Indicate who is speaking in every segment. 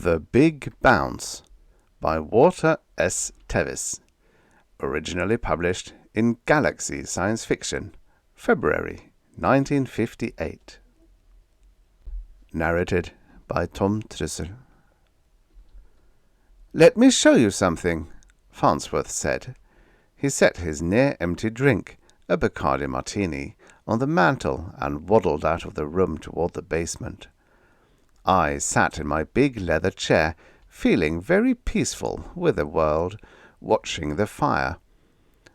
Speaker 1: The Big Bounce by Walter S. Tevis, originally published in Galaxy Science Fiction, February 1958. Narrated by Tom Trussel. "Let me show you something," Farnsworth said. He set his near-empty drink, a Bacardi martini, on the mantel and waddled out of the room toward the basement. I sat in my big leather chair, feeling very peaceful with the world, watching the fire.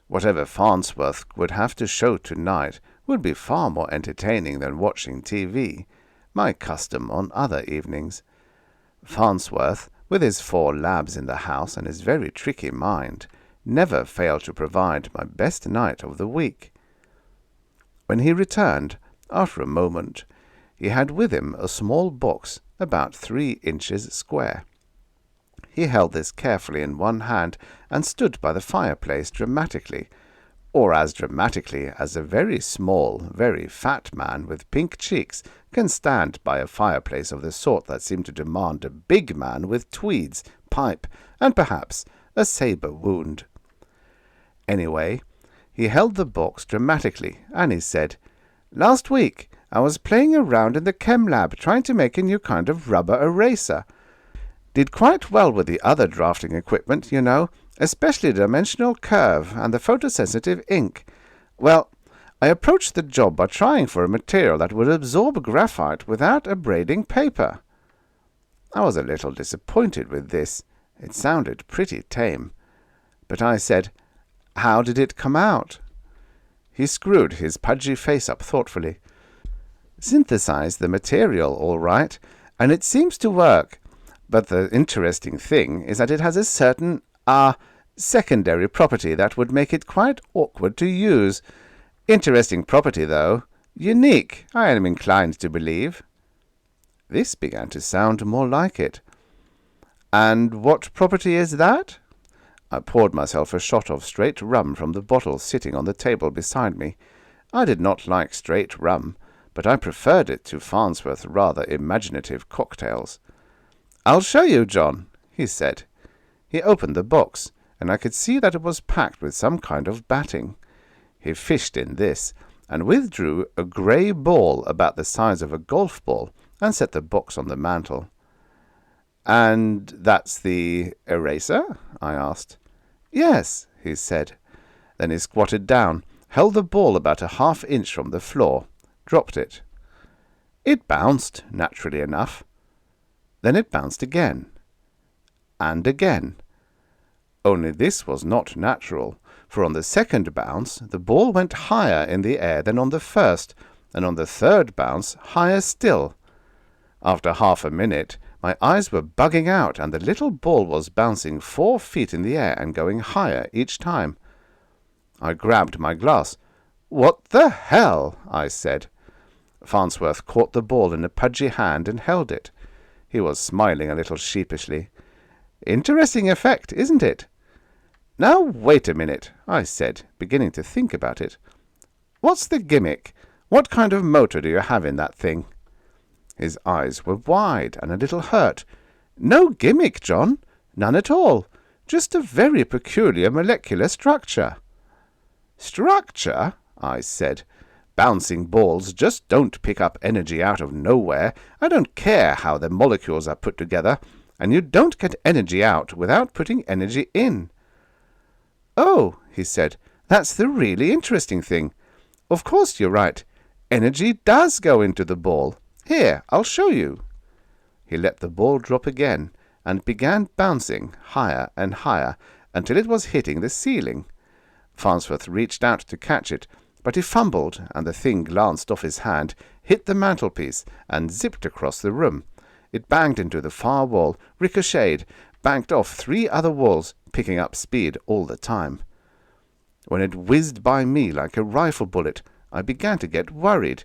Speaker 1: Whatever Farnsworth would have to show tonight would be far more entertaining than watching TV, my custom on other evenings. Farnsworth, with his 4 labs in the house and his very tricky mind, never failed to provide my best night of the week. When he returned, after a moment, he had with him a small box about 3 inches square. He held this carefully in one hand and stood by the fireplace dramatically, or as dramatically as a very small, very fat man with pink cheeks can stand by a fireplace of the sort that seemed to demand a big man with tweeds, pipe, and perhaps a sabre wound. Anyway, he held the box dramatically, and he said, "Last week I was playing around in the chem lab trying to make a new kind of rubber eraser. Did quite well with the other drafting equipment, you know, especially the dimensional curve and the photosensitive ink. Well, I approached the job by trying for a material that would absorb graphite without abrading paper." I was a little disappointed with this. It sounded pretty tame. But I said, "How did it come out?" He screwed his pudgy face up thoughtfully. "Synthesized the material, all right, and it seems to work. But the interesting thing is that it has a certain, secondary property that would make it quite awkward to use. Interesting property, though. Unique, I am inclined to believe." This began to sound more like it. "And what property is that?" I poured myself a shot of straight rum from the bottle sitting on the table beside me. I did not like straight rum, but I preferred it to Farnsworth's rather imaginative cocktails. "I'll show you, John," he said. He opened the box, and I could see that it was packed with some kind of batting. He fished in this, and withdrew a grey ball about the size of a golf ball, and set the box on the mantel. "And that's the eraser?" I asked. "Yes," he said. Then he squatted down, held the ball about a half-inch from the floor, dropped it. It bounced, naturally enough. Then it bounced again. And again. Only this was not natural, for on the second bounce the ball went higher in the air than on the first, and on the third bounce higher still. After half a minute, my eyes were bugging out, and the little ball was bouncing 4 feet in the air and going higher each time. I grabbed my glass. "What the hell?" I said. Farnsworth caught the ball in a pudgy hand and held it. He was smiling a little sheepishly. "Interesting effect, isn't it?" "Now wait a minute," I said, beginning to think about it. "What's the gimmick? What kind of motor do you have in that thing?" His eyes were wide and a little hurt. "No gimmick, John. None at all. Just a very peculiar molecular structure." "Structure?" I said. "Bouncing balls just don't pick up energy out of nowhere. I don't care how the molecules are put together, and you don't get energy out without putting energy in." "Oh," he said, "that's the really interesting thing. Of course you're right. Energy does go into the ball. Here, I'll show you." He let the ball drop again, and began bouncing higher and higher until it was hitting the ceiling. Farnsworth reached out to catch it, but he fumbled, and the thing glanced off his hand, hit the mantelpiece, and zipped across the room. It banged into the far wall, ricocheted, banked off 3 other walls, picking up speed all the time. When it whizzed by me like a rifle bullet, I began to get worried,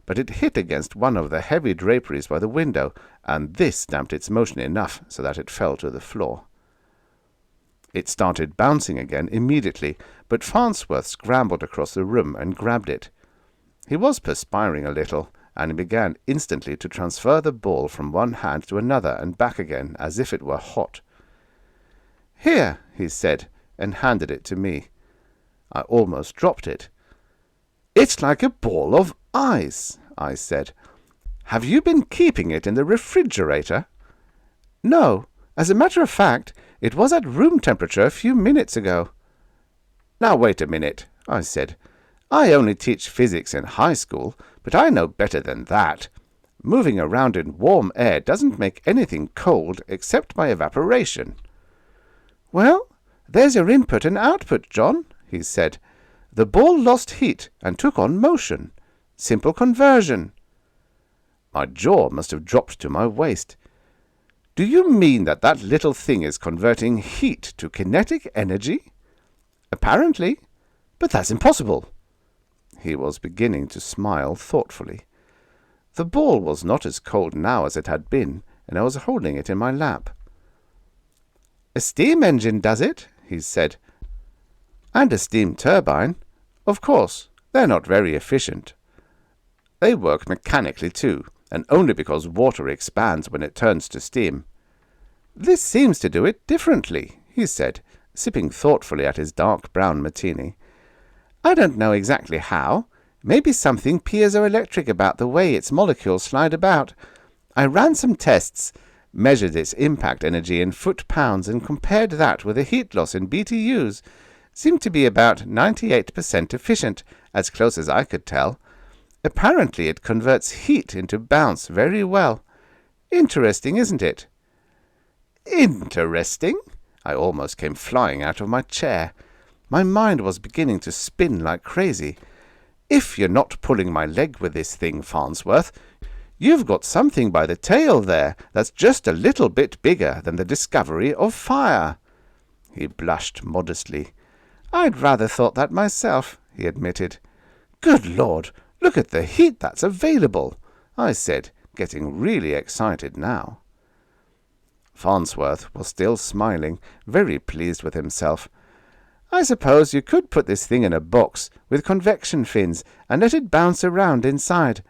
Speaker 1: but it hit against one of the heavy draperies by the window, and this damped its motion enough so that it fell to the floor. It started bouncing again immediately, but Farnsworth scrambled across the room and grabbed it. He was perspiring a little, and he began instantly to transfer the ball from one hand to another and back again as if it were hot. "Here," he said, and handed it to me. I almost dropped it. "It's like a ball of ice," I said. "Have you been keeping it in the refrigerator?" "No. As a matter of fact, it was at room temperature a few minutes ago." "Now wait a minute," I said. "I only teach physics in high school, but I know better than that. Moving around in warm air doesn't make anything cold except by evaporation." "Well, there's your input and output, John," he said. "The ball lost heat and took on motion. Simple conversion." My jaw must have dropped to my waist. "Do you mean that that little thing is converting heat to kinetic energy?" "Apparently. But that's impossible." He was beginning to smile thoughtfully. The ball was not as cold now as it had been, and I was holding it in my lap. "A steam engine does it," he said. "And a steam turbine. Of course, they're not very efficient. They work mechanically too, and only because water expands when it turns to steam. This seems to do it differently," he said, sipping thoughtfully at his dark brown martini. "I don't know exactly how. Maybe something piezoelectric about the way its molecules slide about. I ran some tests, measured its impact energy in foot-pounds, and compared that with the heat loss in BTUs. Seemed to be about 98% efficient, as close as I could tell. Apparently it converts heat into bounce very well. Interesting, isn't it?" "Interesting?" I almost came flying out of my chair. My mind was beginning to spin like crazy. "If you're not pulling my leg with this thing, Farnsworth, you've got something by the tail there that's just a little bit bigger than the discovery of fire." He blushed modestly. "I'd rather thought that myself," he admitted. "Good Lord, look at the heat that's available," I said, getting really excited now. Farnsworth was still smiling, very pleased with himself. "I suppose you could put this thing in a box with convection fins and let it bounce around inside."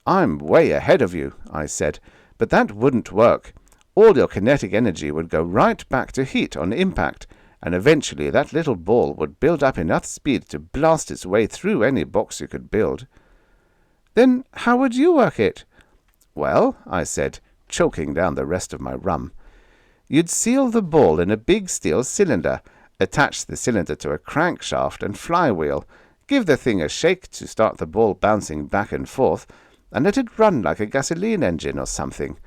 Speaker 1: "I'm way ahead of you," I said, "but that wouldn't work. All your kinetic energy would go right back to heat on impact, and eventually that little ball would build up enough speed to blast its way through any box you could build." "Then how would you work it?" "Well," I said, choking down the rest of my rum, "you'd seal the ball in a big steel cylinder, attach the cylinder to a crankshaft and flywheel, give the thing a shake to start the ball bouncing back and forth, and let it run like a gasoline engine or something.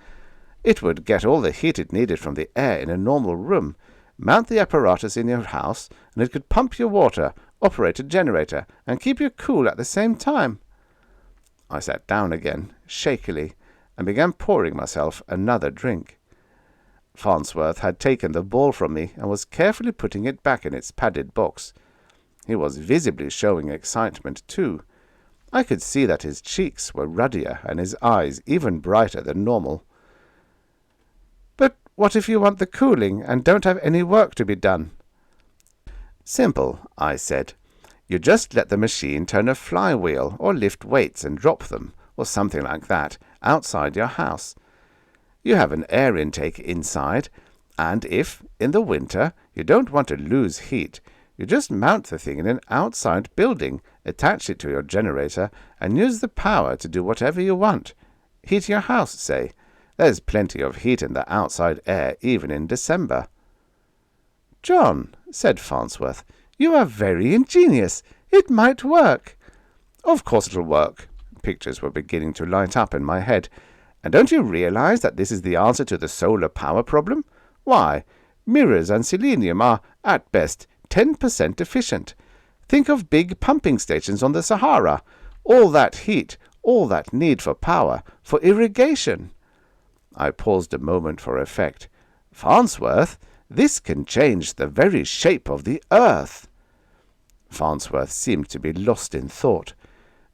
Speaker 1: It would get all the heat it needed from the air in a normal room, mount the apparatus in your house, and it could pump your water, operate a generator, and keep you cool at the same time." I sat down again, shakily, and began pouring myself another drink. Farnsworth had taken the ball from me and was carefully putting it back in its padded box. He was visibly showing excitement, too. I could see that his cheeks were ruddier and his eyes even brighter than normal. "But what if you want the cooling and don't have any work to be done?" "Simple," I said. "You just let the machine turn a flywheel or lift weights and drop them, or something like that, outside your house. You have an air intake inside, and if, in the winter, you don't want to lose heat, you just mount the thing in an outside building, attach it to your generator, and use the power to do whatever you want. Heat your house, say. There's plenty of heat in the outside air even in December." "John," said Farnsworth, "you are very ingenious. It might work." "Of course it'll work." Pictures were beginning to light up in my head. "And don't you realize that this is the answer to the solar power problem? Why, mirrors and selenium are, at best, 10% efficient. Think of big pumping stations on the Sahara. All that heat, all that need for power, for irrigation." I paused a moment for effect. "Farnsworth, this can change the very shape of the earth." Farnsworth seemed to be lost in thought.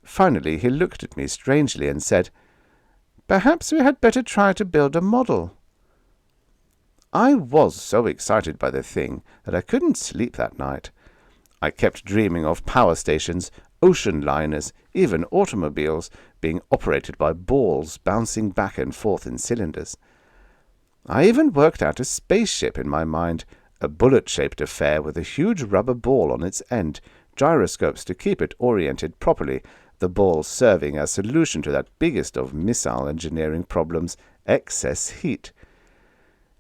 Speaker 1: Finally he looked at me strangely and said, "Perhaps we had better try to build a model." I was so excited by the thing that I couldn't sleep that night. I kept dreaming of power stations, ocean liners, even automobiles being operated by balls bouncing back and forth in cylinders. I even worked out a spaceship in my mind, a bullet-shaped affair with a huge rubber ball on its end, gyroscopes to keep it oriented properly, the ball serving as solution to that biggest of missile engineering problems, excess heat.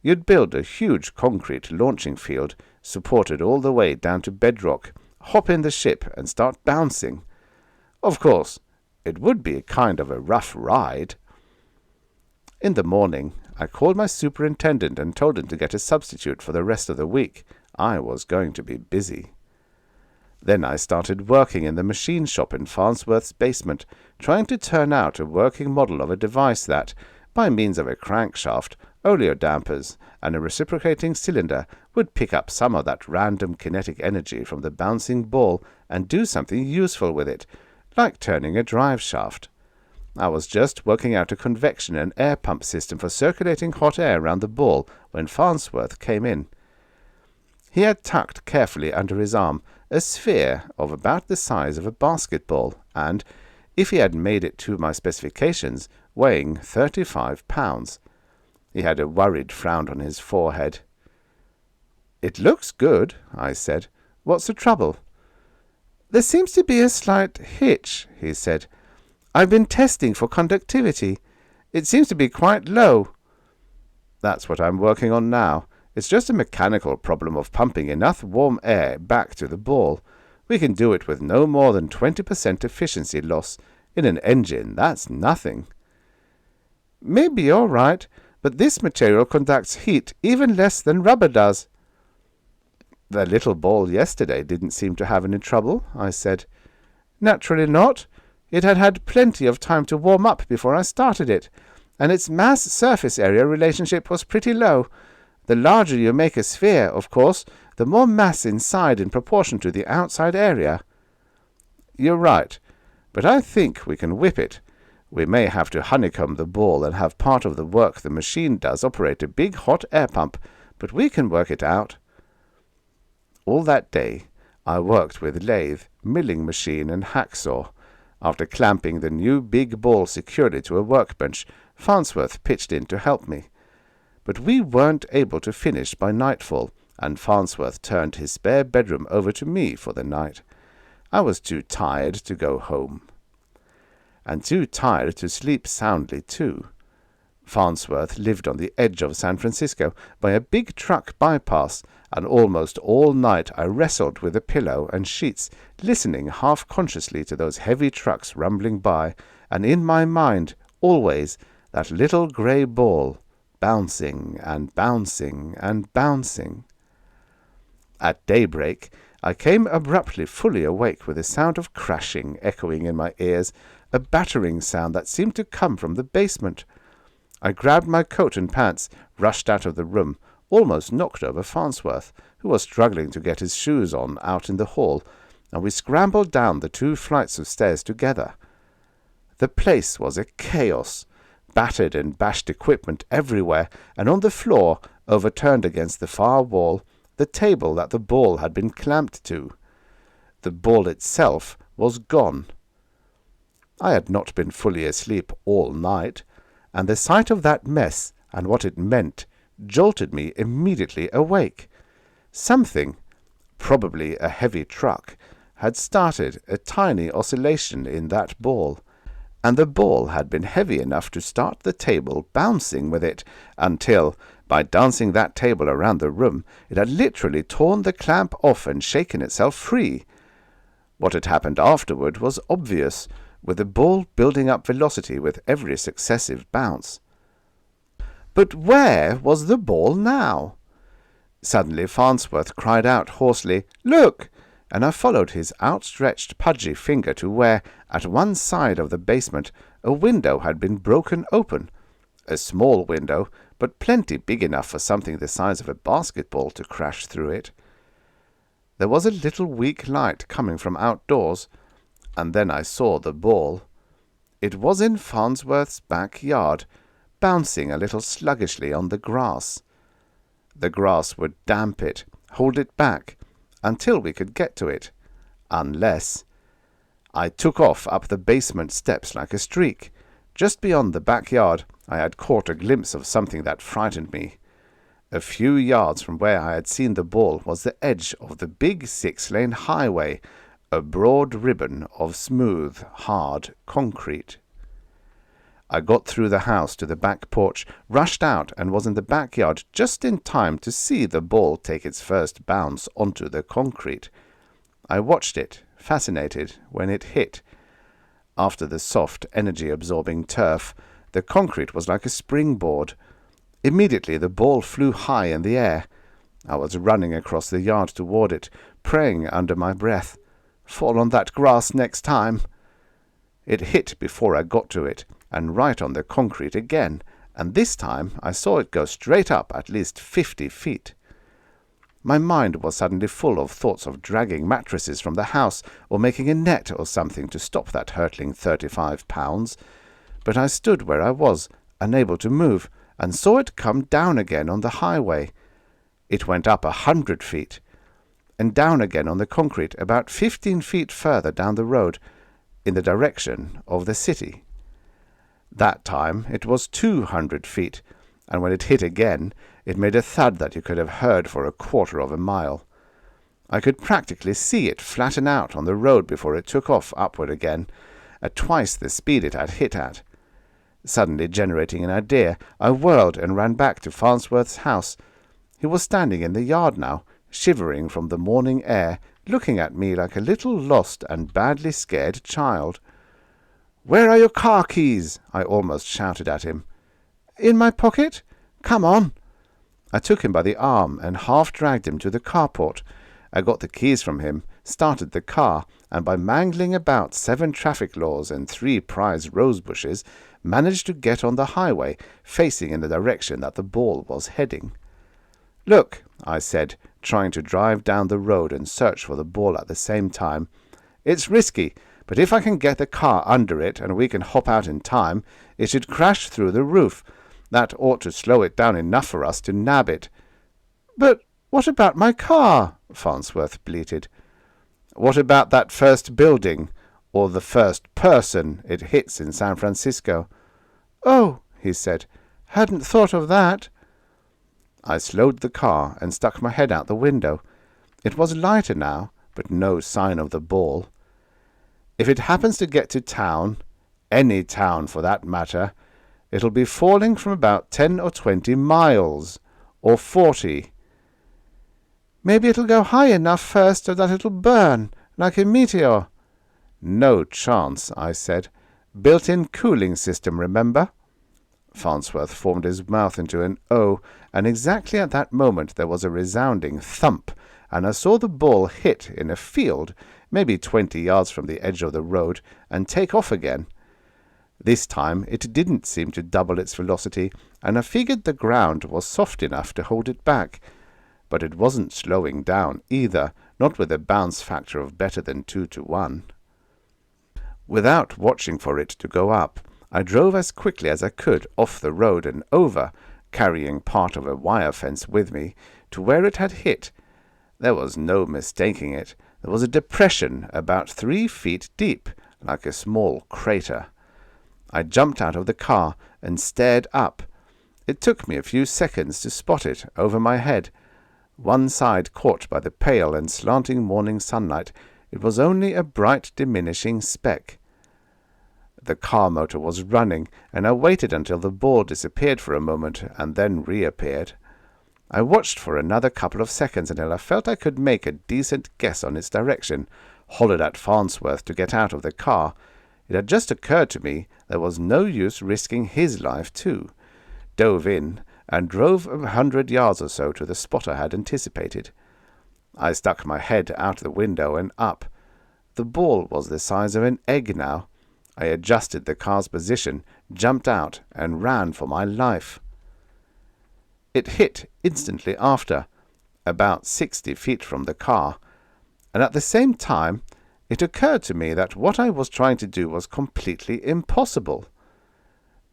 Speaker 1: You'd build a huge concrete launching field, supported all the way down to bedrock, hop in the ship and start bouncing. Of course, it would be kind of a rough ride. In the morning, I called my superintendent and told him to get a substitute for the rest of the week. I was going to be busy. Then I started working in the machine shop in Farnsworth's basement, trying to turn out a working model of a device that, by means of a crankshaft, oleodampers, and a reciprocating cylinder, would pick up some of that random kinetic energy from the bouncing ball and do something useful with it, like turning a drive shaft. I was just working out a convection and air pump system for circulating hot air around the ball when Farnsworth came in. He had tucked carefully under his arm a sphere of about the size of a basketball, and, if he had made it to my specifications, weighing 35 pounds. He had a worried frown on his forehead. "It looks good," I said. "What's the trouble?" "There seems to be a slight hitch," he said. "I've been testing for conductivity. It seems to be quite low." "That's what I'm working on now. It's just a mechanical problem of pumping enough warm air back to the ball. We can do it with no more than 20% efficiency loss. In an engine, that's nothing." "Maybe you're right, but this material conducts heat even less than rubber does." "The little ball yesterday didn't seem to have any trouble," I said. "Naturally not. It had had plenty of time to warm up before I started it, and its mass-surface area relationship was pretty low. The larger you make a sphere, of course, the more mass inside in proportion to the outside area." "You're right, but I think we can whip it. We may have to honeycomb the ball and have part of the work the machine does operate a big hot air pump, but we can work it out." All that day I worked with lathe, milling machine, and hacksaw. After clamping the new big ball securely to a workbench, Farnsworth pitched in to help me. But we weren't able to finish by nightfall, and Farnsworth turned his spare bedroom over to me for the night. I was too tired to go home. And too tired to sleep soundly, too. Farnsworth lived on the edge of San Francisco by a big truck bypass, and almost all night I wrestled with a pillow and sheets, listening half-consciously to those heavy trucks rumbling by, and in my mind, always, that little grey ball, bouncing and bouncing and bouncing. At daybreak, I came abruptly fully awake with a sound of crashing echoing in my ears, a battering sound that seemed to come from the basement. I grabbed my coat and pants, rushed out of the room, almost knocked over Farnsworth, who was struggling to get his shoes on out in the hall, and we scrambled down the 2 flights of stairs together. The place was a chaos. Battered and bashed equipment everywhere, and on the floor, overturned against the far wall, the table that the ball had been clamped to. The ball itself was gone. I had not been fully asleep all night, and the sight of that mess and what it meant jolted me immediately awake. Something, probably a heavy truck, had started a tiny oscillation in that ball, and the ball had been heavy enough to start the table bouncing with it until, by dancing that table around the room, it had literally torn the clamp off and shaken itself free. What had happened afterward was obvious, with the ball building up velocity with every successive bounce. But where was the ball now? Suddenly Farnsworth cried out hoarsely, "Look!" and I followed his outstretched pudgy finger to where, at one side of the basement, a window had been broken open. A small window, but plenty big enough for something the size of a basketball to crash through it. There was a little weak light coming from outdoors, and then I saw the ball. It was in Farnsworth's backyard, bouncing a little sluggishly on the grass. The grass would damp it, hold it back, until we could get to it, unless... I took off up the basement steps like a streak. Just beyond the backyard, I had caught a glimpse of something that frightened me. A few yards from where I had seen the ball was the edge of the big 6-lane highway, a broad ribbon of smooth, hard concrete. I got through the house to the back porch, rushed out, and was in the backyard just in time to see the ball take its first bounce onto the concrete. I watched it, fascinated, when it hit. After the soft, energy-absorbing turf, the concrete was like a springboard. Immediately the ball flew high in the air. I was running across the yard toward it, praying under my breath, "Fall on that grass next time." It hit before I got to it, and right on the concrete again, and this time I saw it go straight up at least 50 feet. My mind was suddenly full of thoughts of dragging mattresses from the house, or making a net or something to stop that hurtling 35 pounds. But I stood where I was, unable to move, and saw it come down again on the highway. It went up 100 feet, and down again on the concrete about 15 feet further down the road, in the direction of the city. That time it was 200 feet, and when it hit again, it made a thud that you could have heard for a quarter of a mile. I could practically see it flatten out on the road before it took off upward again, at twice the speed it had hit at. Suddenly generating an idea, I whirled and ran back to Farnsworth's house. He was standing in the yard now, shivering from the morning air, looking at me like a little lost and badly scared child. "Where are your car keys?" I almost shouted at him. "In my pocket. Come on." I took him by the arm and half-dragged him to the carport. I got the keys from him, started the car, and by mangling about 7 traffic laws and 3 prize rose bushes, managed to get on the highway, facing in the direction that the ball was heading. "Look," I said, trying to drive down the road and search for the ball at the same time. "It's risky, but if I can get the car under it and we can hop out in time, it should crash through the roof. That ought to slow it down enough for us to nab it." "But what about my car?" Farnsworth bleated. "What about that first building, or the first person it hits in San Francisco?" "Oh," he said, "hadn't thought of that." I slowed the car and stuck my head out the window. It was lighter now, but no sign of the ball. "If it happens to get to town, any town for that matter, it'll be falling from about 10 or 20 miles, or 40. "Maybe it'll go high enough first so that it'll burn, like a meteor." "No chance," I said. "Built-in cooling system, remember?" Farnsworth formed his mouth into an O, and exactly at that moment there was a resounding thump, and I saw the ball hit in a field, maybe 20 yards from the edge of the road, and take off again. This time it didn't seem to double its velocity, and I figured the ground was soft enough to hold it back. But it wasn't slowing down either, not with a bounce factor of better than 2 to 1. Without watching for it to go up, I drove as quickly as I could off the road and over, carrying part of a wire fence with me, to where it had hit. There was no mistaking it. There was a depression about 3 feet deep, like a small crater. I jumped out of the car and stared up. It took me a few seconds to spot it over my head. One side caught by the pale and slanting morning sunlight, it was only a bright diminishing speck. The car motor was running, and I waited until the ball disappeared for a moment and then reappeared. I watched for another couple of seconds until I felt I could make a decent guess on its direction, hollered at Farnsworth to get out of the car. It had just occurred to me there was no use risking his life too. Dove in, and drove 100 yards or so to the spot I had anticipated. I stuck my head out the window and up. The ball was the size of an egg now. I adjusted the car's position, jumped out, and ran for my life. It hit instantly after, about 60 feet from the car, and at the same time it occurred to me that what I was trying to do was completely impossible.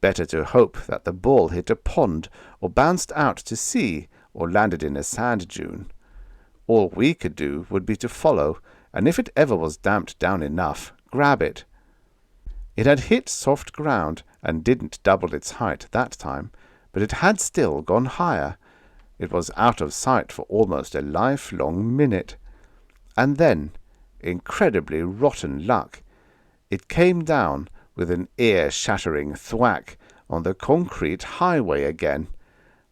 Speaker 1: Better to hope that the ball hit a pond, or bounced out to sea, or landed in a sand dune. All we could do would be to follow, and if it ever was damped down enough, grab it. It had hit soft ground and didn't double its height that time, but it had still gone higher. It was out of sight for almost a lifelong minute. And then, incredibly rotten luck, it came down with an ear-shattering thwack on the concrete highway again.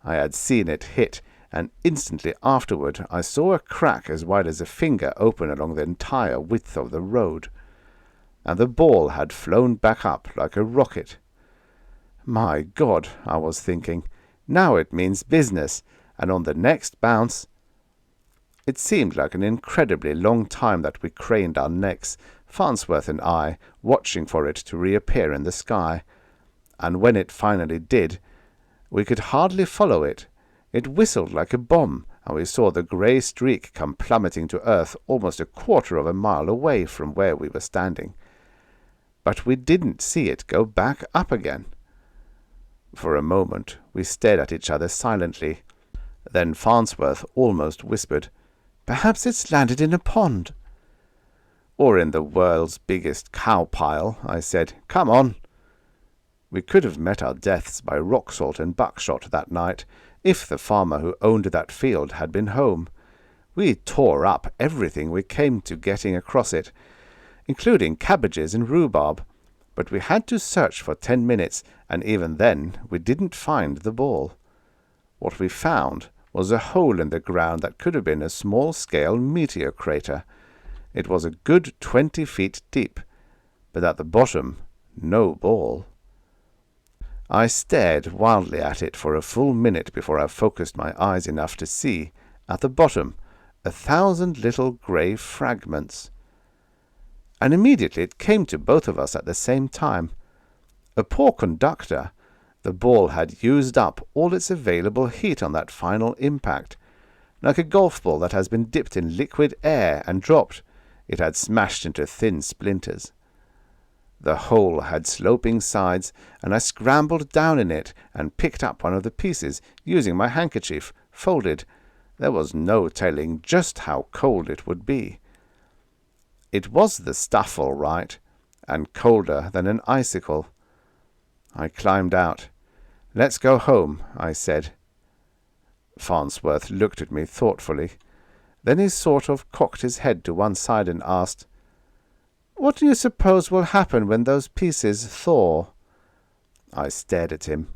Speaker 1: I had seen it hit, and instantly afterward I saw a crack as wide as a finger open along the entire width of the road. And the ball had flown back up like a rocket. My God, I was thinking, now it means business, and on the next bounce... It seemed like an incredibly long time that we craned our necks, Farnsworth and I, watching for it to reappear in the sky. And when it finally did, we could hardly follow it. It whistled like a bomb, and we saw the grey streak come plummeting to earth almost a quarter of a mile away from where we were standing. But we didn't see it go back up again. For a moment we stared at each other silently. Then Farnsworth almost whispered, "Perhaps it's landed in a pond." "Or in the world's biggest cow pile," I said. "Come on." We could have met our deaths by rock salt and buckshot that night, if the farmer who owned that field had been home. We tore up everything we came to getting across it, including cabbages and rhubarb, but we had to search for 10 minutes, and even then we didn't find the ball. What we found was a hole in the ground that could have been a small-scale meteor crater. It was a good 20 feet deep, but at the bottom, no ball. I stared wildly at it for a full minute before I focused my eyes enough to see, at the bottom, 1,000 little grey fragments. And immediately it came to both of us at the same time. A poor conductor, the ball had used up all its available heat on that final impact. Like a golf ball that has been dipped in liquid air and dropped, it had smashed into thin splinters. The hole had sloping sides, and I scrambled down in it and picked up one of the pieces, using my handkerchief, folded. There was no telling just how cold it would be. It was the stuff all right, and colder than an icicle. I climbed out. "Let's go home," I said. Farnsworth looked at me thoughtfully. Then he sort of cocked his head to one side and asked, "What do you suppose will happen when those pieces thaw?" I stared at him.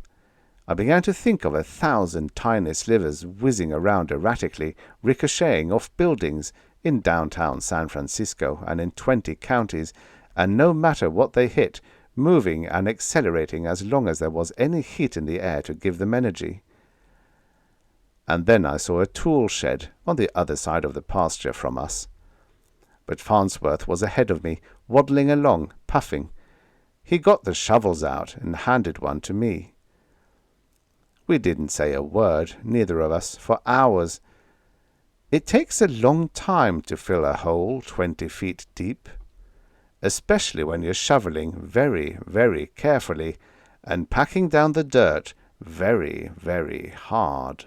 Speaker 1: I began to think of 1,000 tiny slivers whizzing around erratically, ricocheting off buildings in downtown San Francisco and in 20 counties, and no matter what they hit, moving and accelerating as long as there was any heat in the air to give them energy. And then I saw a tool shed on the other side of the pasture from us. But Farnsworth was ahead of me, waddling along, puffing. He got the shovels out and handed one to me. We didn't say a word, neither of us, for hours. It takes a long time to fill a hole 20 feet deep, especially when you're shoveling very, very carefully and packing down the dirt very, very hard.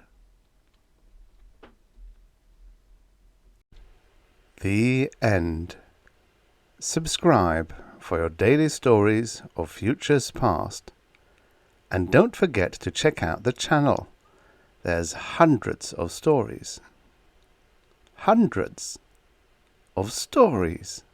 Speaker 1: The end. Subscribe for your daily stories of futures past. And don't forget to check out the channel. There's hundreds of stories. Hundreds of stories.